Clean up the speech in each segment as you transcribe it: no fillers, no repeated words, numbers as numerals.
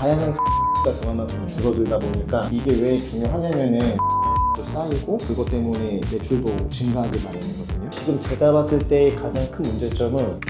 다양한 가 그만큼 줄어들다 보니까 이게 왜 중요하냐면은 또 쌓이고 그것 때문에 매출도 증가하기 마련이거든요. 지금 제가 봤을 때 가장 큰 문제점은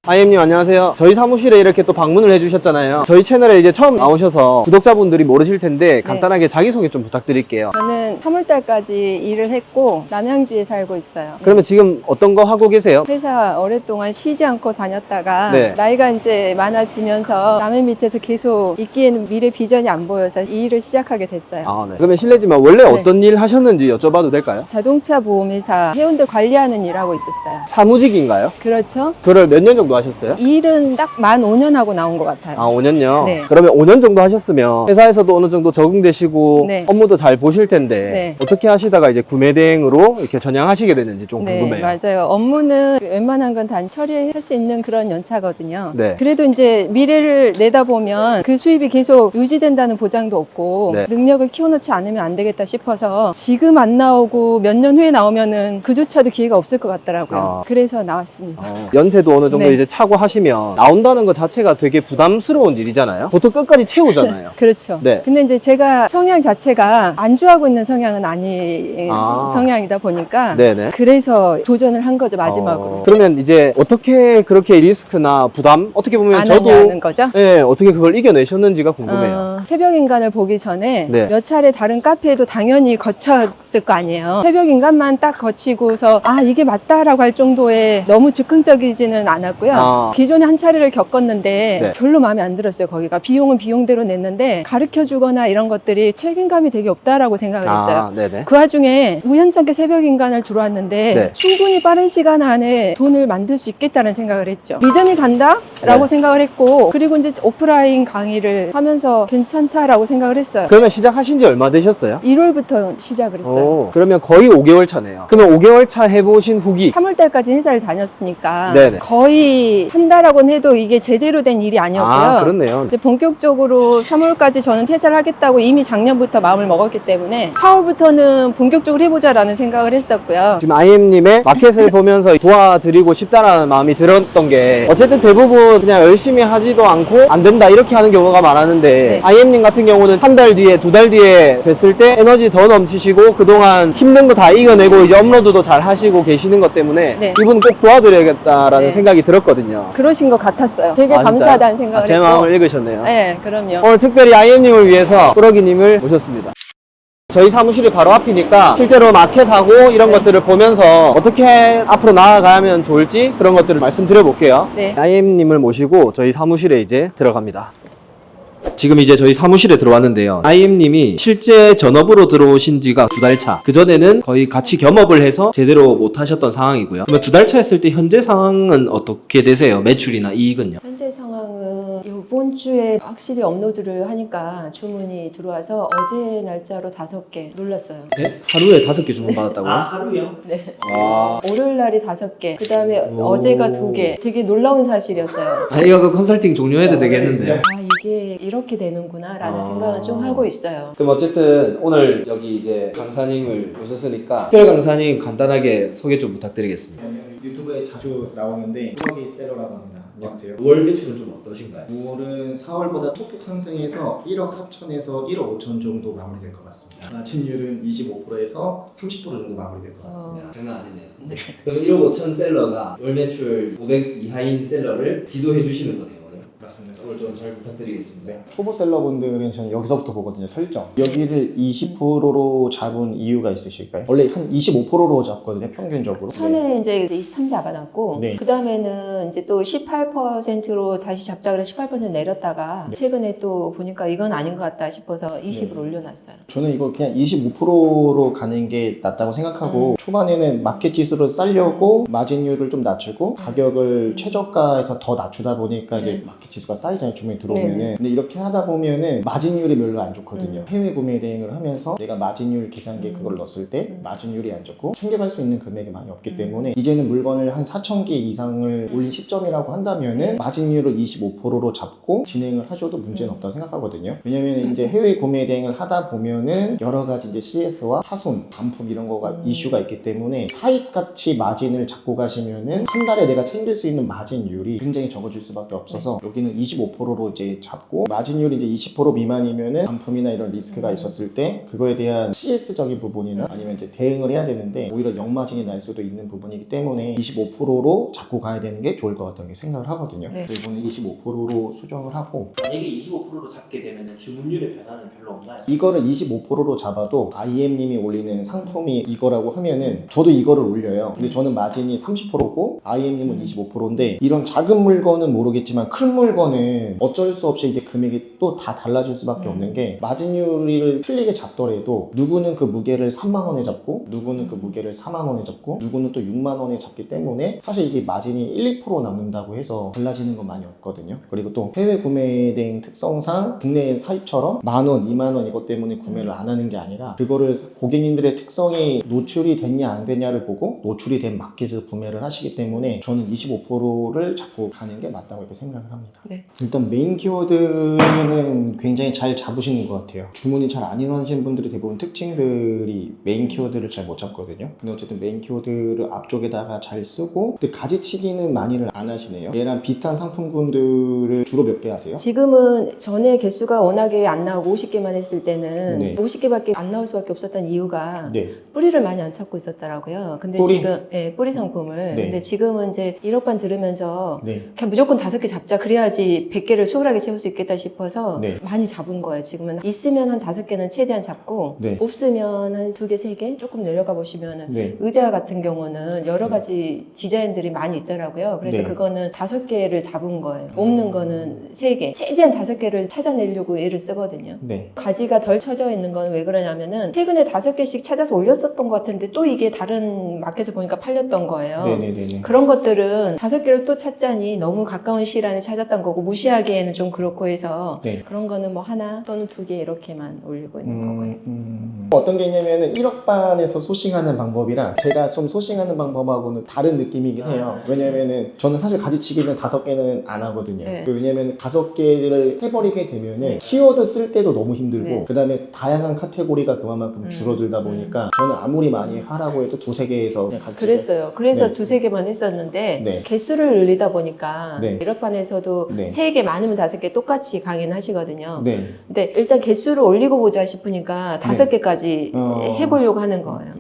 아이엠님 안녕하세요. 저희 사무실에 이렇게 또 방문을 해주셨잖아요. 저희 채널에 이제 처음 나오셔서 구독자분들이 모르실 텐데 간단하게 자기소개 좀 부탁드릴게요. 저는 3월달까지 일을 했고 남양주에 살고 있어요. 그러면 지금 어떤 거 하고 계세요? 회사 오랫동안 쉬지 않고 다녔다가 네. 나이가 이제 많아지면서 남의 밑에서 계속 있기에는 미래 비전이 안 보여서 이 일을 시작하게 됐어요. 아, 네. 그러면 실례지만 원래 네. 어떤 일 하셨는지 여쭤봐도 될까요? 자동차 보험회사 회원들 관리하는 일 하고 있었어요. 사무직인가요? 그렇죠. 그걸 몇 년 정도 하셨어요? 이 일은 딱 만 5년 하고 나온 것 같아요. 아, 5년요? 네. 그러면 5년 정도 하셨으면 회사에서도 어느 정도 적응되시고 네. 업무도 잘 보실 텐데 네. 어떻게 하시다가 이제 구매 대행으로 이렇게 전향하시게 됐는지 좀 네, 궁금해요. 맞아요. 업무는 웬만한 건 다 처리할 수 있는 그런 연차거든요. 네. 그래도 이제 미래를 내다보면 그 수입이 계속 유지된다는 보장도 없고 네. 능력을 키워놓지 않으면 안 되겠다 싶어서 지금 안 나오고 몇 년 후에 나오면은 그조차도 기회가 없을 것 같더라고요. 아. 그래서 나왔습니다. 연세도 어느 정도 네. 이제 차고 하시면 나온다는 것 자체가 되게 부담스러운 일이잖아요. 보통 끝까지 채우잖아요. 그렇죠. 네. 근데 이제 제가 성향 자체가 안주하고 있는 성향은 아닌 아. 성향이다 보니까 네네. 그래서 도전을 한 거죠, 마지막으로. 그러면 이제 어떻게 그렇게 리스크나 부담 어떻게 보면 안 저도 하냐는 거죠? 네, 어떻게 그걸 이겨내셨는지가 궁금해요. 새벽인간을 보기 전에 네. 몇 차례 다른 카페에도 당연히 거쳤을 거 아니에요. 새벽인간만 딱 거치고서 아 이게 맞다라고 할 정도의 너무 즉흥적이지는 않았고요. 아. 기존에 한 차례를 겪었는데 네. 별로 마음에 안 들었어요. 거기가 비용은 비용대로 냈는데 가르쳐주거나 이런 것들이 책임감이 되게 없다라고 생각을 했어요. 네네. 그 와중에 우연찮게 새벽인간을 들어왔는데 네. 충분히 빠른 시간 안에 돈을 만들 수 있겠다는 생각을 했죠. 믿음이 간다? 라고 네. 생각을 했고 그리고 이제 오프라인 강의를 하면서 괜찮다라고 생각을 했어요. 그러면 시작하신 지 얼마 되셨어요? 1월부터 시작을 했어요. 오, 그러면 거의 5개월 차네요. 그러면 5개월 차 해보신 후기 3월달까지 회사를 다녔으니까 네네. 거의 한다라고는 해도 이게 제대로 된 일이 아니었고요. 아, 그렇네요. 이제 본격적으로 3월까지 저는 퇴사를 하겠다고 이미 작년부터 마음을 먹었기 때문에 4월부터는 본격적으로 해보자라는 생각을 했었고요. 지금 IM님의 마켓을 보면서 도와드리고 싶다라는 마음이 들었던 게 어쨌든 대부분 그냥 열심히 하지도 않고 안 된다 이렇게 하는 경우가 많았는데 네. IM님 같은 경우는 한 달 뒤에 두 달 뒤에 됐을 때 에너지 더 넘치시고 그동안 힘든 거 다 이겨내고 이제 업로드도 잘 하시고 계시는 것 때문에 네. 이분은 꼭 도와드려야겠다라는 네. 생각이 들었거든요. 그러신 것 같았어요. 되게 아, 진짜요? 감사하다는 생각을 제 했고. 마음을 읽으셨네요. 네, 그럼요. 오늘 특별히 IM님을 위해서 꾸러기님을 모셨습니다. 저희 사무실이 바로 앞이니까 실제로 마켓하고 이런 네. 것들을 보면서 어떻게 앞으로 나아가면 좋을지 그런 것들을 말씀드려 볼게요. 네. IM님을 모시고 저희 사무실에 이제 들어갑니다. 지금 이제 저희 사무실에 들어왔는데요. IM님이 실제 전업으로 들어오신 지가 2달 차. 그전에는 거의 같이 겸업을 해서 제대로 못 하셨던 상황이고요. 그러면 2달 차 했을 때 현재 상황은 어떻게 되세요? 매출이나 이익은요? 현재 상황은 이번 주에 확실히 업로드를 하니까 주문이 들어와서 어제 날짜로 5개 눌렀어요. 네? 하루에 5개 주문 받았다고요? 하루요? 네. 와. 월요일 날이 5개, 그 다음에 오. 어제가 2개. 되게 놀라운 사실이었어요. 아, 이거 그 컨설팅 종료해도 되겠는데. 아, 이게 이렇게 되는구나 라는 아. 생각을 좀 하고 있어요. 그럼 어쨌든 오늘 여기 이제 강사님을 모셨으니까 특별 강사님 간단하게 소개 좀 부탁드리겠습니다. 유튜브에 자주 나오는데 꾸러기 셀러라고 합니다. 안녕하세요. 월 매출은 좀 어떠신가요? 6월은 4월보다 소폭 상승해서 1억 4천에서 1억 5천 정도 마무리될 것 같습니다. 마진율은 25%에서 30% 정도 마무리될 것 같습니다. 장난 아니네요. 그럼 1억 5천 셀러가 월 매출 500 이하인 셀러를 지도해 주시는 거네요. 맞습니다. 오늘 좀 잘 부탁드리겠습니다. 네. 초보 셀러분들은 저는 여기서부터 보거든요. 설정. 여기를 20%로 잡은 이유가 있으실까요? 원래 한 25%로 잡거든요. 평균적으로. 처음에 이제 23 잡아놨고 네. 그 다음에는 이제 또 18%로 다시 잡자 그래서 18% 내렸다가 네. 최근에 또 보니까 이건 아닌 것 같다 싶어서 20으로 올려놨어요. 저는 이거 그냥 25%로 가는 게 낫다고 생각하고 초반에는 마켓 지수를 쌓려고 마진율을 좀 낮추고 가격을 최저가에서 더 낮추다 보니까 이제 마켓 지수가 쌓이잖아요. 주문이 들어오면은. 네. 근데 이렇게 하다 보면은 마진율이 별로 안 좋거든요. 해외 구매 대행을 하면서 내가 마진율 계산기에 그걸 넣었을 때 마진율이 안 좋고 챙겨갈 수 있는 금액이 많이 없기 때문에 이제는 물건을 한 4,000개 이상을 올린 시점이라고 한다면은 마진율을 25%로 잡고 진행을 하셔도 문제는 없다고 생각하거든요. 왜냐면 이제 해외 구매 대행을 하다 보면은 여러 가지 이제 CS와 파손, 반품 이런 거가 이슈가 있기 때문에 사입같이 마진을 잡고 가시면은 한 달에 내가 챙길 수 있는 마진율이 굉장히 적어질 수밖에 없어서 여기는 25% 25%로 이제 잡고 마진율이 이제 20% 미만이면은 반품이나 이런 리스크가 있었을 때 그거에 대한 CS적인 부분이나 아니면 이제 대응을 해야 되는데 오히려 역마진이 날 수도 있는 부분이기 때문에 25%로 잡고 가야 되는 게 좋을 것 같다는 생각을 하거든요. 네. 그래서 이번에 25%로 수정을 하고 만약에 25%로 잡게 되면 주문율의 변화는 별로 없나요? 이거를 25%로 잡아도 IM님이 올리는 상품이 이거라고 하면은 저도 이거를 올려요. 근데 저는 마진이 30%고 IM님은 25%인데 이런 작은 물건은 모르겠지만 큰 물건은 어쩔 수 없이 이게 금액이 또 다 달라질 수밖에 없는 게 마진율을 틀리게 잡더라도 누구는 그 무게를 3만 원에 잡고 누구는 그 무게를 4만 원에 잡고 누구는 또 6만 원에 잡기 때문에 사실 이게 마진이 1, 2% 남는다고 해서 달라지는 건 많이 없거든요. 그리고 또 해외 구매 대행 특성상 국내 사입처럼 만 원, 2만 원 이것 때문에 구매를 안 하는 게 아니라 그거를 고객님들의 특성이 노출이 됐냐 안 됐냐를 보고 노출이 된 마켓에서 구매를 하시기 때문에 저는 25%를 잡고 가는 게 맞다고 이렇게 생각을 합니다. 네. 일단 메인 키워드는 굉장히 잘 잡으시는 것 같아요. 주문이 잘 안 일어나시는 분들이 대부분 특징들이 메인 키워드를 잘 못 잡거든요. 근데 어쨌든 메인 키워드를 앞쪽에다가 잘 쓰고 근데 가지치기는 많이를 안 하시네요. 얘랑 비슷한 상품군들을 주로 몇 개 하세요? 지금은 전에 개수가 워낙에 안 나오고 50개만 했을 때는 네. 50개밖에 안 나올 수밖에 없었던 이유가 네. 뿌리를 많이 안 찾고 있었더라고요. 근데 뿌리? 지금 뿌리 상품을. 네. 근데 지금은 이제 1억반 들으면서 네. 그냥 무조건 5개 잡자. 그래야지 100개를 수월하게 채울 수 있겠다 싶어서 네. 많이 잡은 거예요. 지금은 있으면 한 5개는 최대한 잡고 네. 없으면 한 2개, 3개 조금 내려가 보시면은 네. 의자 같은 경우는 여러 가지 디자인들이 많이 있더라고요. 그래서 네. 그거는 5개를 잡은 거예요. 없는 거는 3개. 최대한 5개를 찾아내려고 애를 쓰거든요. 네. 가지가 덜 쳐져 있는 건 왜 그러냐면은 최근에 5개씩 찾아서 올렸었던 것 같은데 또 이게 다른 마켓에서 보니까 팔렸던 거예요. 네네네. 그런 것들은 5개를 또 찾자니 너무 가까운 시일 안에 찾았던 거고 무시하기에는 좀 그렇고 해서 네. 그런 거는 뭐 하나 또는 2개 이렇게만 올리고 있는 거고요. 어떤 게 있냐면은 1억반에서 소싱하는 방법이랑 제가 좀 소싱하는 방법하고는 다른 느낌이긴 해요. 왜냐면은 저는 사실 가지치기는 5개는 안 하거든요. 네. 왜냐면은 5개를 해버리게 되면은 키워드 쓸 때도 너무 힘들고 네. 그 다음에 다양한 카테고리가 그만큼 줄어들다 보니까 저는 아무리 많이 하라고 해도 2-3개에서 그냥 가지치기 그랬어요. 그래서 네. 2-3개만 했었는데 네. 개수를 늘리다 보니까 네. 1억반에서도 네. 3개 많으면 5개 똑같이 강의는 하시거든요. 네. 근데 일단 개수를 올리고 보자 싶으니까 5개까지 해보려고 하는 거예요.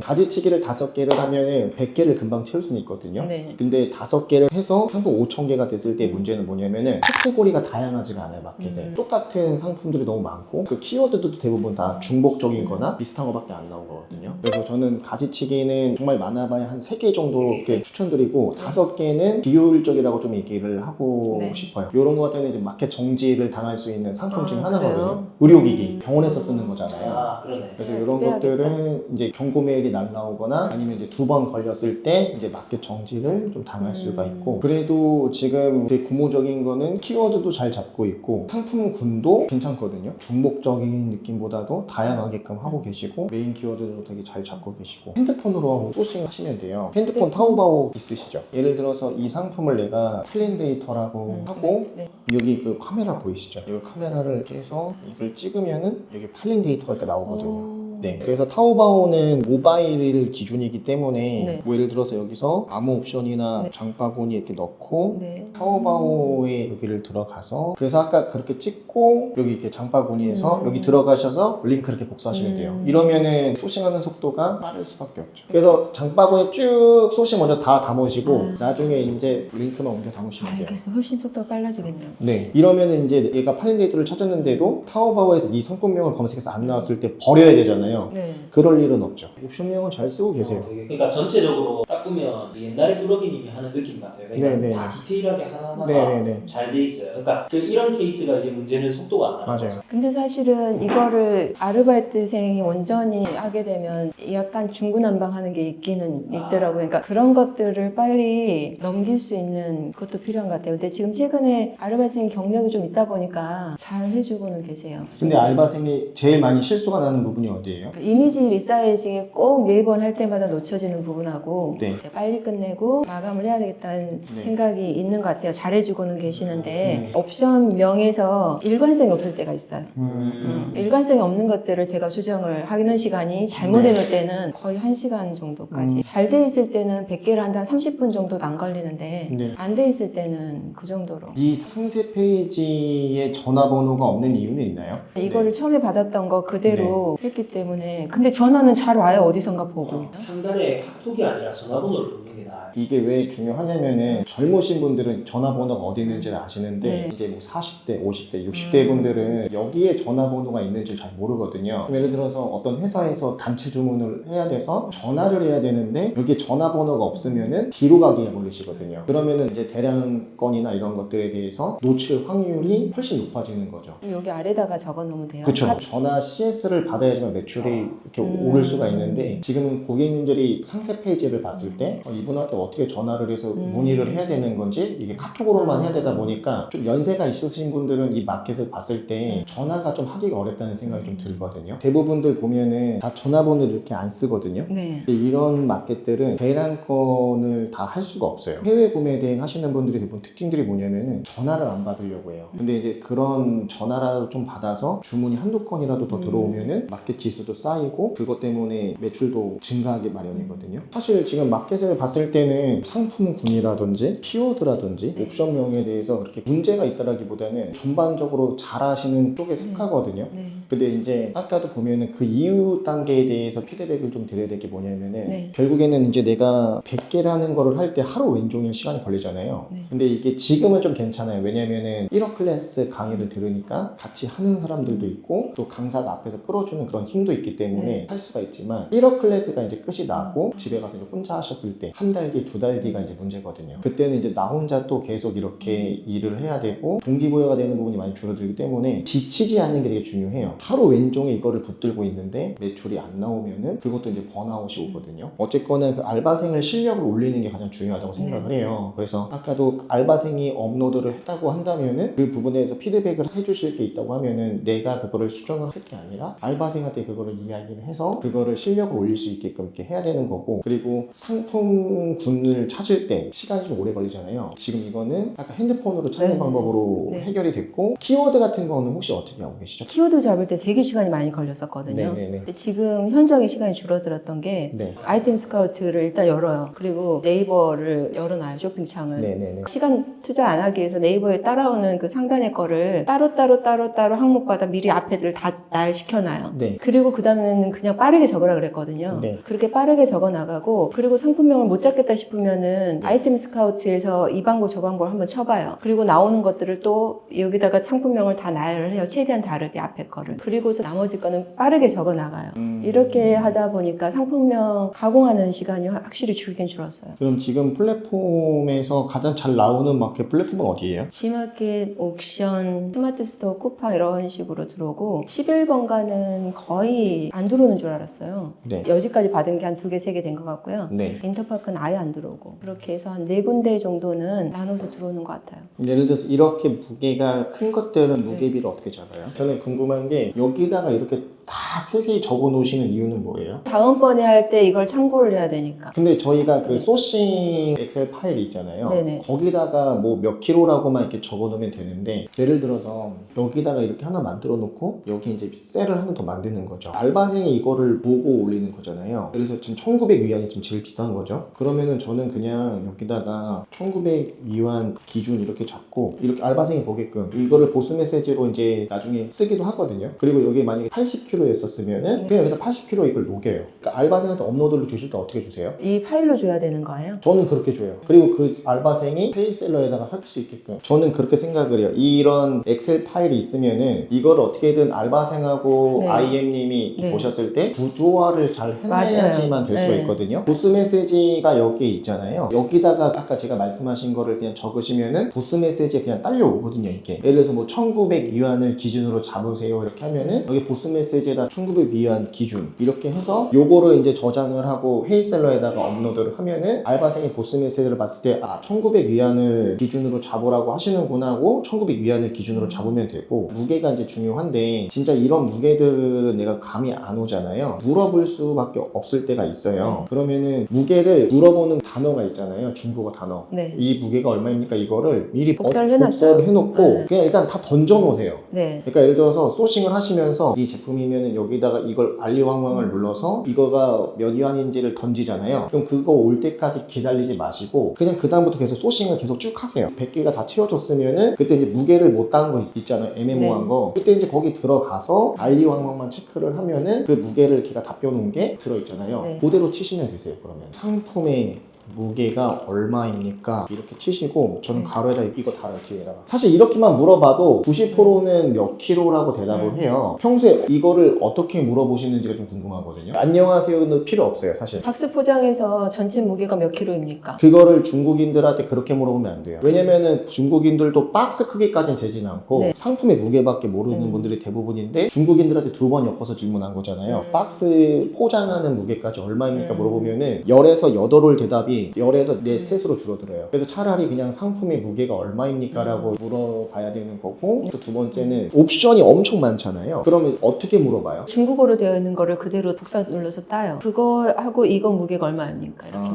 가지치기를 5개를 하면은 100개를 금방 채울 수는 있거든요. 네. 근데 5개를 해서 상품 5,000개가 됐을 때 문제는 뭐냐면은 카테고리가 다양하지가 않아요, 마켓에. 똑같은 상품들이 너무 많고 그 키워드도 대부분 다 중복적인 거나 비슷한 거밖에 안 나오거든요. 그래서 저는 가지치기는 정말 많아봐야 한 3개 정도 이렇게 추천드리고 5개는 비효율적이라고 좀 얘기를 하고 네. 싶어요. 이런 거 같은 이제 마켓 정지를 당할 수 있는 상품 중에 아, 하나거든요. 그래요? 의료기기, 병원에서 쓰는 거잖아요. 아 그러네. 그래서 네, 이런 빼야겠다. 것들은 이제 경고 메일이 날라오거나 아니면 이제 2번 걸렸을 때 이제 마켓 정지를 좀 당할 수가 있고 그래도 지금 되게 고무적인 거는 키워드도 잘 잡고 있고 상품군도 괜찮거든요. 중복적인 느낌보다도 다양하게끔 하고 계시고 메인 키워드도 되게 잘 잡고 계시고 핸드폰으로 소싱 하시면 돼요. 핸드폰 타오바오 있으시죠? 예를 들어서 이 상품을 내가 팔린데이터라고 하고 네. 여기 그 카메라 보이시죠? 이 카메라를 깨서 이걸 찍으면은 여기 팔링 데이터가 이렇게 나오거든요. 네, 그래서 타오바오는 모바일 기준이기 때문에 네. 뭐 예를 들어서 여기서 암호 옵션이나 네. 장바구니 이렇게 넣고 네. 타오바오에 여기를 들어가서 그래서 아까 그렇게 찍고 여기 이렇게 장바구니에서 여기 들어가셔서 링크 이렇게 복사하시면 돼요. 이러면은 소싱하는 속도가 빠를 수밖에 없죠. 그래서 장바구니에 쭉 소싱 먼저 다 담으시고 나중에 이제 링크만 옮겨 담으시면 돼요. 알겠어. 훨씬 속도가 빨라지겠네요. 네, 이러면은 이제 얘가 팔린 데이터를 찾았는데도 타오바오에서 이 상품명을 검색해서 안 나왔을 때 버려야 되잖아요. 네. 그럴 일은 없죠. 옵션명은 잘 쓰고 계세요. 그러니까 전체적으로 딱 보면 옛날에 플러그인이 하는 느낌 같아요. 그러니까 네네. 다 디테일하게 하나하나가 네네네. 잘 돼 있어요. 그러니까 이런 케이스가 이제 문제는 속도가 안 나요. 맞아요. 근데 사실은 이거를 아르바이트생이 온전히 하게 되면 약간 중구난방하는 게 있기는 있더라고요. 그러니까 그런 것들을 빨리 넘길 수 있는 것도 필요한 것 같아요. 근데 지금 최근에 아르바이트생 경력이 좀 있다 보니까 잘 해주고는 계세요. 근데 알바생이 제일 많이 실수가 나는 부분이 어디예요? 어디예요? 그 이미지 리사이징이 꼭 매번 할 때마다 놓쳐지는 부분하고 네. 빨리 끝내고 마감을 해야 되겠다는 네. 생각이 있는 것 같아요. 잘해주고는 계시는데 네. 옵션 명에서 일관성이 없을 때가 있어요. 음. 일관성이 없는 것들을 제가 수정을 하는 시간이 잘못해 놓을 때는 거의 1시간 정도까지 잘 돼 있을 때는 100개를 한다 30분 정도도 안 걸리는데 네. 안 돼 있을 때는 그 정도로 이 상세 페이지에 전화번호가 없는 이유는 있나요? 이거를 네. 처음에 받았던 거 그대로 했기 때문에 근데 전화는 잘 와요. 어디선가 보고 상단에 카톡이 아니라 전화번호를 넣는 게 나아요. 이게 왜 중요하냐면은 젊으신 분들은 전화번호가 어디 있는지를 아시는데 네. 이제 뭐 40대, 50대, 60대 분들은 여기에 전화번호가 있는지 잘 모르거든요. 예를 들어서 어떤 회사에서 단체 주문을 해야 돼서 전화를 해야 되는데 여기에 전화번호가 없으면은 뒤로 가기가 걸리시거든요. 그러면은 이제 대량 건이나 이런 것들에 대해서 놓칠 확률이 훨씬 높아지는 거죠. 여기 아래다가 적어 놓으면 돼요. 그렇죠. 전화 CS를 받아야지만 매출이 이렇게 오를 수가 있는데 지금은 고객님들이 상세 페이지를 봤을 때 이분한테 어떻게 전화를 해서 문의를 해야 되는 건지 이게 카톡으로만 해야 되다 보니까 좀 연세가 있으신 분들은 이 마켓을 봤을 때 전화가 좀 하기가 어렵다는 생각이 좀 들거든요. 대부분들 보면은 다 전화번호를 이렇게 안 쓰거든요. 네. 근데 이런 마켓들은 대량건을 다 할 수가 없어요. 해외 구매 대행 하시는 분들이 대부분 특징들이 뭐냐면은 전화를 안 받으려고 해요. 근데 이제 그런 전화라도 좀 받아서 주문이 한두 건이라도 더 들어오면은 마켓 지수도 쌓이고 그것 때문에 매출도 증가하기 마련이거든요. 사실 지금 마켓을 봤을 때는 상품군이라든지 키워드라든지 옵션명에 대해서 그렇게 문제가 있다라기보다는 전반적으로 잘하시는 쪽에 속하거든요. 네. 근데 이제 아까도 보면은 그 이후 단계에 대해서 피드백을 좀 드려야 될 게 뭐냐면은 네. 결국에는 이제 내가 100개를 하는 거를 할 때 하루 왼종일 시간이 걸리잖아요. 네. 근데 이게 지금은 좀 괜찮아요. 왜냐면은 1억 클래스 강의를 들으니까 같이 하는 사람들도 있고 또 강사가 앞에서 끌어주는 그런 힘도 있기 때문에 네. 할 수가 있지만 1억 클래스가 이제 끝이 나고 집에 가서 이제 혼자 하셨을 때 한 달 뒤, 두 달 뒤가 이제 문제거든요. 그때는 이제 나 혼자 또 계속 이렇게 일을 해야 되고 동기부여가 되는 부분이 많이 줄어들기 때문에 지치지 않는 게 되게 중요해요. 하루 왼종일 이거를 붙들고 있는데 매출이 안 나오면은 그것도 이제 번아웃이 오거든요. 어쨌거나 그 알바생을 실력을 올리는 게 가장 중요하다고 생각을 해요. 그래서 아까도 알바생이 업로드를 했다고 한다면은 그 부분에 대해서 피드백을 해주실 게 있다고 하면은 내가 그거를 수정을 할 게 아니라 알바생한테 그거를 이야기를 해서 그거를 실력을 올릴 수 있게끔 이렇게 해야 되는 거고 그리고 상품군을 찾을 때 시간이 좀 오래 걸리잖아요. 지금 이거는 아까 핸드폰으로 찾는 네. 방법으로 네. 해결이 됐고 키워드 같은 거는 혹시 어떻게 하고 계시죠? 키워드 잡을 때 되게 시간이 많이 걸렸었거든요. 네네네. 근데 지금 현저하게 시간이 줄어들었던 게 네. 아이템 스카우트를 일단 열어요. 그리고 네이버를 열어놔요. 쇼핑창을. 네네네. 시간 투자 안 하기 위해서 네이버에 따라오는 그 상단의 거를 따로 항목마다 미리 앞에를 다 나열시켜놔요. 네. 그리고 그 다음에는 그냥 빠르게 적으라 그랬거든요. 네. 그렇게 빠르게 적어 나가고 그리고 상품명을 못 잡겠다 싶으면은 아이템 스카우트에서 이 방법 저 방법을 한번 쳐봐요. 그리고 나오는 것들을 또 여기다가 상품명을 다 나열을 해요. 최대한 다르게 앞에 거를. 그리고서 나머지 거는 빠르게 적어 나가요. 이렇게 하다 보니까 상품명 가공하는 시간이 확실히 줄긴 줄었어요. 그럼 지금 플랫폼에서 가장 잘 나오는 마켓 플랫폼은 어디예요? G마켓, 옥션, 스마트 스토어, 쿠팡 이런 식으로 들어오고 11번가는 거의 안 들어오는 줄 알았어요. 네. 여지까지 받은 게 한 2개, 3개 된 것 같고요. 네. 인터파크는 아예 안 들어오고 그렇게 해서 한 4군데 정도는 나눠서 들어오는 것 같아요. 예를 들어서 이렇게 무게가 큰 것들은 무게비를 어떻게 잡아요? 저는 궁금한 게 여기다가 이렇게 다 세세히 적어 놓으시는 이유는 뭐예요? 다음번에 할 때 이걸 참고를 해야 되니까. 근데 저희가 그 소싱 엑셀 파일이 있잖아요. 네네. 거기다가 뭐 몇 킬로라고만 이렇게 적어 놓으면 되는데 예를 들어서 여기다가 이렇게 하나 만들어 놓고 여기 이제 셀을 하나 더 만드는 거죠. 알바생이 이거를 보고 올리는 거잖아요. 그래서 지금 1900위안이 좀 제일 비싼 거죠. 그러면은 저는 그냥 여기다가 1900위안 기준 이렇게 잡고 이렇게 알바생이 보게끔 이거를 보스 메시지로 이제 나중에 쓰기도 하거든요. 그리고 여기 만약에 80kg였었으면은 그냥 여기다 80kg 이걸 녹여요. 그러니까 알바생한테 업로드를 주실 때 어떻게 주세요? 이 파일로 줘야 되는 거예요? 저는 그렇게 줘요. 그리고 그 알바생이 페이셀러에다가 할 수 있게끔 저는 그렇게 생각을 해요. 이런 엑셀 파일이 있으면은 이걸 어떻게든 알바생하고 네. IM님이 네. 보셨을 때 구조화를 잘 해놔야지만 맞아요. 될 수가 네. 있거든요. 보스 메시지가 여기에 있잖아요. 여기다가 아까 제가 말씀하신 거를 그냥 적으시면은 보스 메시지에 그냥 딸려오거든요. 이게 예를 들어서 뭐 1900위안을 기준으로 잡으세요 이렇게 하면은 여기 보스 메시지에다 1900위안 기준 이렇게 해서 요거를 이제 저장을 하고 헤이셀러에다가 업로드를 하면은 알바생이 보스 메시지를 봤을 때 아 1900위안을 기준으로 잡으라고 하시는구나 하고 1900위안을 기준으로 잡으면 되고 무게가 이제 중요한데 진짜 이런 무게들은 내가 감이 안 오잖아요. 물어볼 수밖에 없을 때가 있어요. 그러면은 무게를 물어보는 단어가 있잖아요. 중국어 단어. 네. 이 무게가 얼마입니까? 이거를 미리 복사를 해놨어요. 복사를 해놓고 네. 그냥 일단 다 던져 놓으세요. 네. 그러니까 예를 들어서 소싱을 하시면서 이 제품이면은 여기다가 이걸 알리왕왕을 눌러서 이거가 몇 위안인지를 던지잖아요. 그럼 그거 올 때까지 기다리지 마시고 그냥 그 다음부터 계속 소싱을 계속 쭉 하세요. 100개가 다 채워졌으면은 그때 이제 무게를 못 딴 거 있잖아요. 애매모호한 네. 거. 그때 이제 거기 들어가서 알리왕왕만 체크를 하면은 그 무게를 걔가 답변 온 게 들어있잖아요. 네. 그대로 치시면 되세요. 그러면 상품의 무게가 얼마입니까? 이렇게 치시고 저는 가로에다 이거 달아요. 뒤에다가. 사실 이렇게만 물어봐도 90%는 몇 킬로라고 대답을 해요. 평소에 이거를 어떻게 물어보시는지가 좀 궁금하거든요. 안녕하세요는 필요 없어요. 사실. 박스 포장해서 전체 무게가 몇 킬로입니까? 그거를 중국인들한테 그렇게 물어보면 안 돼요. 왜냐면은 중국인들도 박스 크기까지는 재진 않고 네. 상품의 무게밖에 모르는 분들이 대부분인데 중국인들한테 두 번 엮어서 질문한 거잖아요. 박스 포장하는 무게까지 얼마입니까? 물어보면은 10에서 8올 대답이 10에서 4, 셋으로 줄어들어요. 그래서 차라리 그냥 상품의 무게가 얼마입니까? 라고 물어봐야 되는 거고 또 두 번째는 옵션이 엄청 많잖아요. 그러면 어떻게 물어봐요? 중국어로 되어 있는 거를 그대로 복사 눌러서 따요. 그거 하고 이건 무게가 얼마입니까? 이렇게.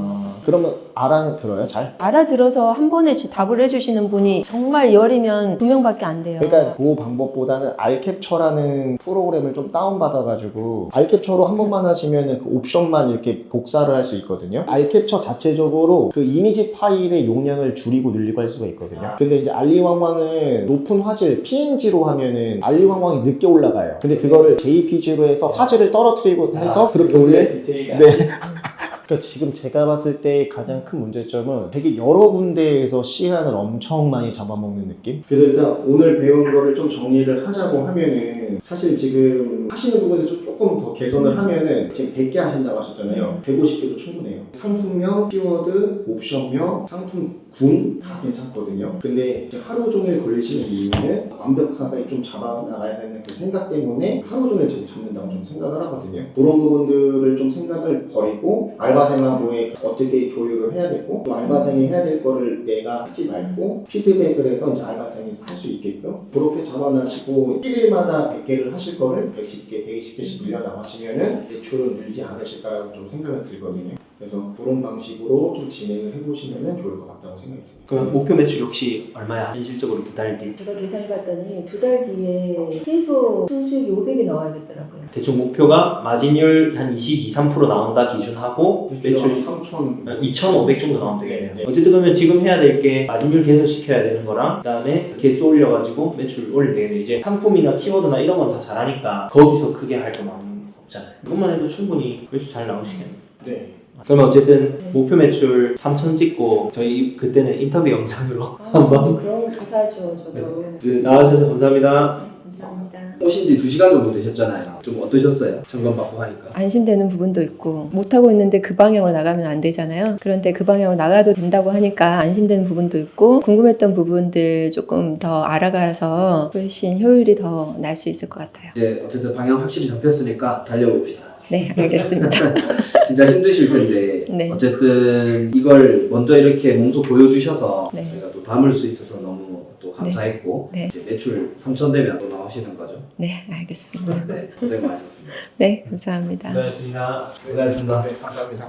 그러면 알아들어요? 잘? 알아들어서 한 번에 답을 해주시는 분이 정말 열이면 2명밖에 안 돼요. 그러니까 그 방법보다는 알캡처라는 프로그램을 좀 다운받아가지고 알캡처로 한 번만 하시면 그 옵션만 이렇게 복사를 할 수 있거든요. 알캡처 자체적으로 그 이미지 파일의 용량을 줄이고 늘리고 할 수가 있거든요. 근데 이제 알리왕왕은 높은 화질 PNG로 하면은 알리왕왕이 늦게 올라가요. 근데 그거를 JPG로 해서 화질을 떨어뜨리고 해서 그렇게 올려. 네. 그러니까 지금 제가 봤을 때 가장 큰 문제점은 되게 여러 군데에서 시간을 엄청 많이 잡아먹는 느낌? 그래서 일단 오늘 배운 거를 좀 정리를 하자고 하면은 사실 지금 하시는 부분에서 조금 더 개선을 하면은 지금 100개 하신다고 하셨잖아요. 150개도 충분해요. 상품명, 키워드, 옵션명, 상품 군 다 괜찮거든요. 근데 이제 하루 종일 걸리시는 이유는 완벽하게 좀 잡아나가야 되는 그 생각 때문에 하루 종일 지금 잡는다고 좀 생각을 하거든요. 그런 부분들을 좀 생각을 버리고 알바생하고의 어떻게 조율을 해야 되고 또 알바생이 해야 될 거를 내가 하지 말고 피드백을 해서 이제 알바생이 할 수 있게끔 그렇게 잡아나시고 1일마다 100개를 하실 거를 110개, 120개씩 늘려나가시면은 매출은 늘지 않으실까라고 좀 생각이 들거든요. 그래서 그런 방식으로 좀 진행을 해보시면 좋을 것 같다고 생각이 듭니다. 그럼 목표 매출 역시 얼마야? 현실적으로 두 달 뒤. 제가 계산해봤더니 2달 뒤에 시소 순수익이 500이 나와야겠더라고요. 대충 목표가 마진율 한 22, 3% 나온다 기준하고 매출 3천 2,500 정도 나오면 되겠네요. 네. 어쨌든 그러면 지금 해야 될 게 마진율 개선시켜야 되는 거랑 그다음에 개수 올려가지고 매출 올리면 되겠네요. 이제 상품이나 키워드나 이런 건 다 잘하니까 거기서 크게 할 건 없잖아요. 이것만 해도 충분히 매출 잘 나오시겠네요. 네. 그러면 어쨌든 목표 매출 3,000 찍고 저희 그때는 인터뷰 영상으로 한번 그런 감사하죠, 저도. 나와주셔서 감사합니다. 감사합니다. 오신 지 2시간 정도 되셨잖아요. 좀 어떠셨어요? 점검받고 하니까. 안심되는 부분도 있고 못하고 있는데 그 방향으로 나가면 안 되잖아요. 그런데 그 방향으로 나가도 된다고 하니까 안심되는 부분도 있고 궁금했던 부분들 조금 더 알아가서 훨씬 효율이 더 날 수 있을 것 같아요. 이제 어쨌든 방향 확실히 잡혔으니까 달려봅시다. 네, 알겠습니다. 진짜 힘드실 텐데 네. 어쨌든 이걸 먼저 이렇게 몸소 보여주셔서 네. 저희가 또 담을 수 있어서 너무 또 감사했고 네. 이제 매출 3,000 되면 또 나오시는 거죠. 네, 알겠습니다. 네, 고생 많으셨습니다. 네, 감사합니다. 고생하셨습니다. 고생하셨습니다. 네, 감사합니다.